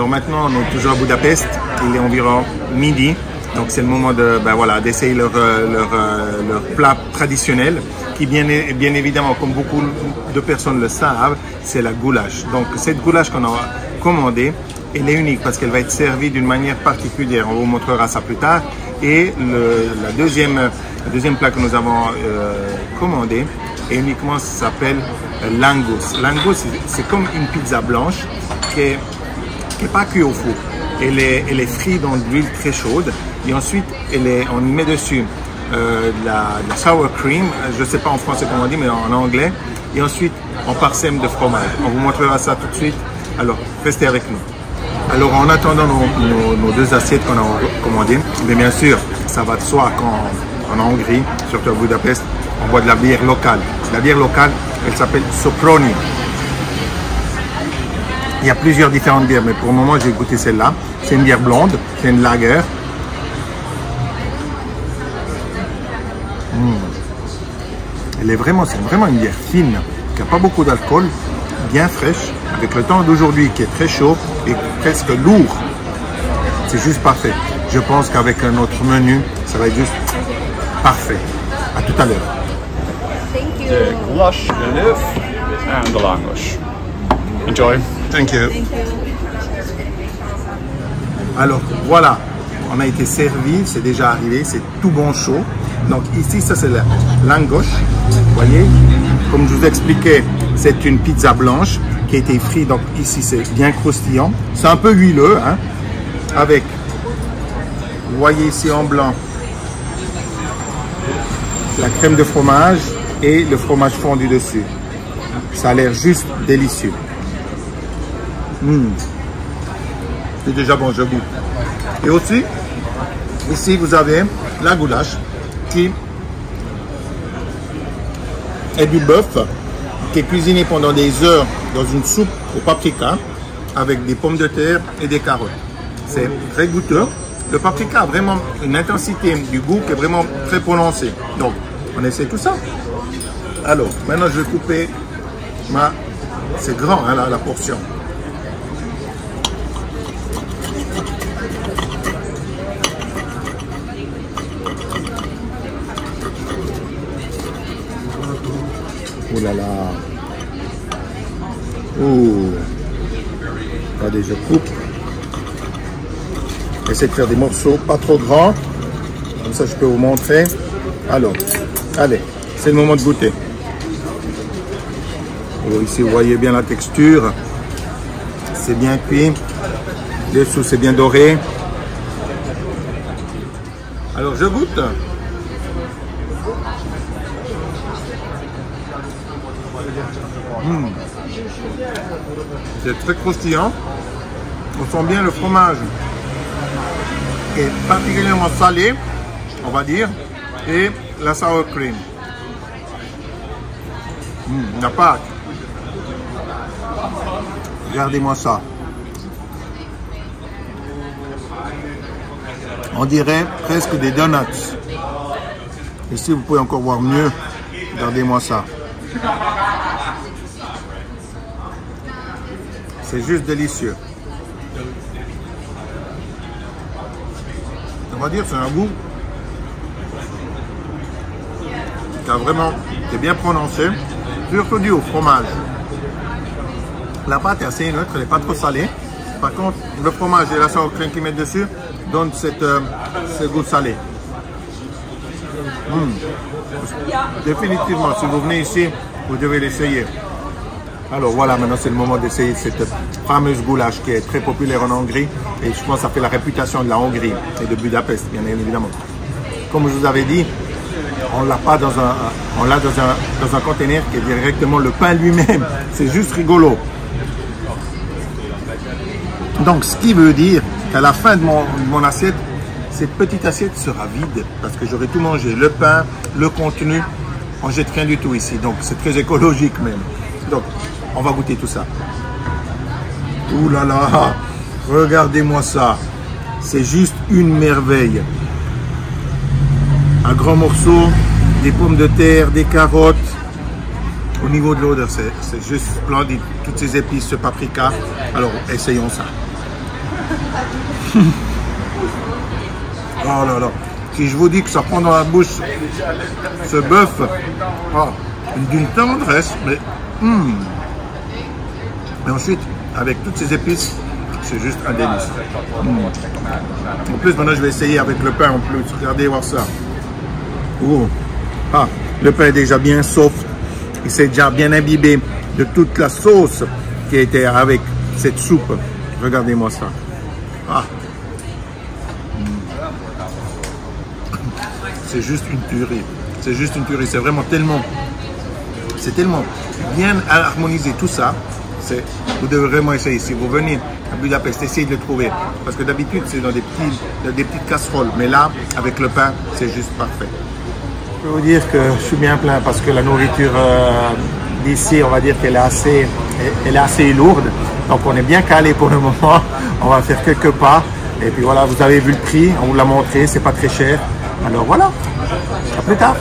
Alors maintenant, on est toujours à Budapest, il est environ midi, donc c'est le moment de, voilà, d'essayer leur plat traditionnel, qui bien évidemment, comme beaucoup de personnes le savent, c'est la goulash. Donc cette goulash qu'on a commandée, elle est unique parce qu'elle va être servie d'une manière particulière, on vous montrera ça plus tard. Et le deuxième plat que nous avons commandé, et uniquement ça s'appelle langus. Langus, c'est comme une pizza blanche qui est pas cuite au four. Elle est frite dans de l'huile très chaude et ensuite on y met dessus la sour cream, je ne sais pas en français comment on dit, mais en anglais, et ensuite on parsème de fromage. On vous montrera ça tout de suite, alors restez avec nous. Alors en attendant nos deux assiettes qu'on a commandées, mais bien sûr ça va de soi qu'en Hongrie, surtout à Budapest, on boit de la bière locale. La bière locale, elle s'appelle Soproni. Il y a plusieurs différentes bières, mais pour le moment j'ai goûté celle-là. C'est une bière blonde, c'est une lager. C'est vraiment une bière fine, qui n'a pas beaucoup d'alcool, bien fraîche, avec le temps d'aujourd'hui qui est très chaud et presque lourd. C'est juste parfait. Je pense qu'avec un autre menu, ça va être juste parfait. À tout à l'heure. The goulash, the leaf, and the langosh. Enjoy. Thank you. Alors voilà, on a été servi, c'est déjà arrivé, c'est tout bon chaud. Donc ici, ça c'est la langosh. Vous voyez, comme je vous expliquais, c'est une pizza blanche qui a été frite. Donc ici, c'est bien croustillant. C'est un peu huileux, hein, avec, vous voyez ici en blanc, la crème de fromage et le fromage fondu dessus. Ça a l'air juste délicieux. C'est déjà bon, je goûte. Et aussi, ici vous avez la goulash qui est du bœuf qui est cuisiné pendant des heures dans une soupe au paprika avec des pommes de terre et des carottes. C'est très goûteux. Le paprika a vraiment une intensité du goût qui est vraiment très prononcée. Donc, on essaie tout ça. Alors, maintenant je vais couper c'est grand, hein, la portion. Oh là là. Oh. Regardez, je coupe. J'essaie de faire des morceaux pas trop grands. Comme ça, je peux vous montrer. Alors, allez, c'est le moment de goûter. Alors ici, vous voyez bien la texture. C'est bien cuit. Dessous, c'est bien doré. Alors, je goûte. C'est très croustillant. On sent bien le fromage est particulièrement salé, on va dire, et la sour cream. La pâte. Regardez-moi ça. On dirait presque des donuts. Ici, vous pouvez encore voir mieux. Regardez-moi ça. C'est juste délicieux. On va dire c'est un goût qui a vraiment, qui est bien prononcé, surtout dû au fromage. La pâte est assez neutre, elle n'est pas trop salée. Par contre, le fromage et la sour cream qu'ils mettent dessus donnent ce goût salé. Définitivement, si vous venez ici, vous devez l'essayer. Alors voilà, maintenant c'est le moment d'essayer cette fameuse goulash qui est très populaire en Hongrie et je pense que ça fait la réputation de la Hongrie et de Budapest, bien évidemment. Comme je vous avais dit, on l'a pas dans un conteneur qui est directement le pain lui-même. C'est juste rigolo. Donc ce qui veut dire qu'à la fin de mon assiette, cette petite assiette sera vide parce que j'aurai tout mangé. Le pain, le contenu, on jette rien du tout ici. Donc c'est très écologique même. Donc on va goûter tout ça. Ouh là là, regardez-moi ça. C'est juste une merveille. Un grand morceau, des pommes de terre, des carottes. Au niveau de l'odeur, c'est juste splendide. Toutes ces épices, ce paprika. Alors, essayons ça. Oh là là. Si je vous dis que ça prend dans la bouche ce bœuf, oh, d'une tendresse, mais et ensuite, avec toutes ces épices, c'est juste un délice. En plus, maintenant, je vais essayer avec le pain en plus. Regardez, voir ça. Oh. Ah, le pain est déjà bien soft. Il s'est déjà bien imbibé de toute la sauce qui était avec cette soupe. Regardez-moi ça. Ah. C'est juste une tuerie. C'est juste une tuerie. C'est vraiment tellement... C'est tellement bien harmonisé tout ça. Vous devez vraiment essayer. Si vous venez à Budapest, essayez de le trouver. Parce que d'habitude, c'est dans des petites casseroles. Mais là, avec le pain, c'est juste parfait. Je peux vous dire que je suis bien plein parce que la nourriture d'ici, on va dire qu'elle est assez lourde. Donc, on est bien calé pour le moment. On va faire quelques pas. Et puis voilà, vous avez vu le prix. On vous l'a montré. C'est pas très cher. Alors voilà. À plus tard.